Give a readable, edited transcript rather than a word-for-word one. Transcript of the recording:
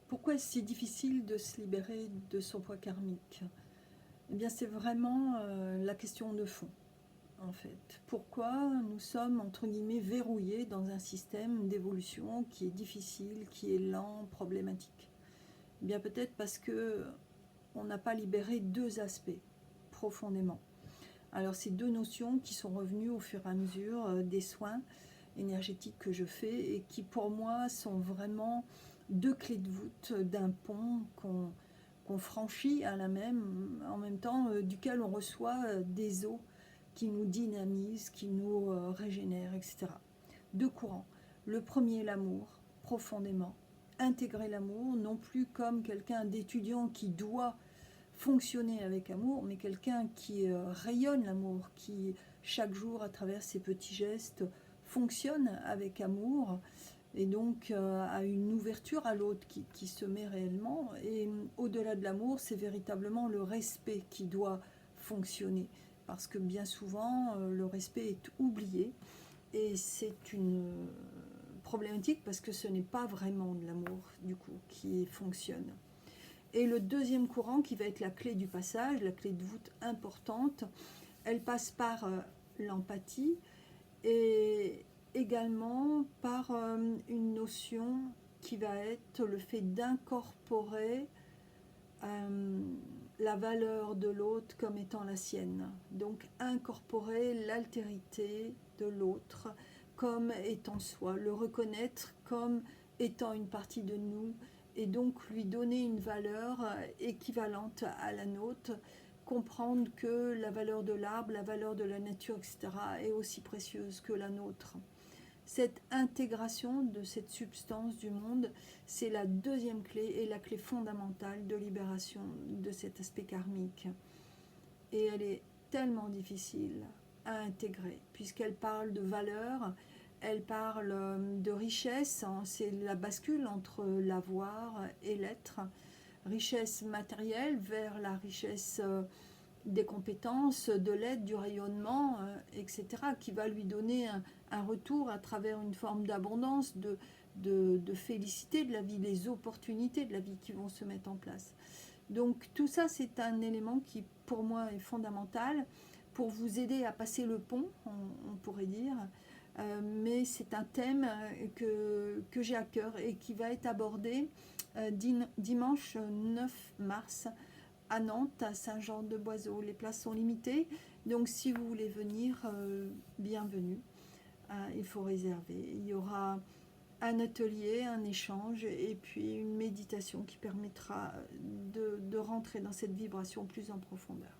Pourquoi est-ce si difficile de se libérer de son poids karmique? Eh bien, c'est vraiment la question de fond, en fait. Pourquoi nous sommes, entre guillemets, verrouillés dans un système d'évolution qui est difficile, qui est lent, problématique? Eh bien, peut-être parce que on n'a pas libéré deux aspects profondément. Alors, ces deux notions qui sont revenues au fur et à mesure des soins énergétiques que je fais et qui, pour moi, sont vraiment deux clés de voûte d'un pont qu'on franchit en même temps duquel on reçoit des eaux qui nous dynamisent, qui nous régénèrent, etc. Deux courants. Le premier, l'amour, profondément. Intégrer l'amour, non plus comme quelqu'un d'étudiant qui doit fonctionner avec amour, mais quelqu'un qui rayonne l'amour, qui chaque jour, à travers ses petits gestes, fonctionne avec amour, et donc a une ouverture à l'autre qui se met réellement. Et au-delà de l'amour, c'est véritablement le respect qui doit fonctionner, parce que bien souvent, le respect est oublié, et c'est une problématique parce que ce n'est pas vraiment de l'amour, du coup, qui fonctionne. Et le deuxième courant, qui va être la clé du passage, la clé de voûte importante, elle passe par l'empathie et également par une notion qui va être le fait d'incorporer euh, la valeur de l'autre comme étant la sienne. Donc incorporer l'altérité de l'autre comme étant soi, le reconnaître comme étant une partie de nous et donc lui donner une valeur équivalente à la nôtre, comprendre que la valeur de l'arbre, la valeur de la nature, etc. est aussi précieuse que la nôtre. Cette intégration de cette substance du monde, c'est la deuxième clé et la clé fondamentale de libération de cet aspect karmique. Et elle est tellement difficile à intégrer, puisqu'elle parle de valeur, elle parle de richesse, c'est la bascule entre l'avoir et l'être, richesse matérielle vers la richesse des compétences, de l'aide, du rayonnement, etc., qui va lui donner un retour à travers une forme d'abondance, de félicité de la vie, des opportunités de la vie qui vont se mettre en place. Donc tout ça, c'est un élément qui, pour moi, est fondamental pour vous aider à passer le pont, on pourrait dire. Mais c'est un thème que j'ai à cœur et qui va être abordé dimanche 9 mars à Nantes, à Saint-Jean-de-Boiseau. Les places sont limitées, donc si vous voulez venir, bienvenue. Il faut réserver. Il y aura un atelier, un échange et puis une méditation qui permettra de rentrer dans cette vibration plus en profondeur.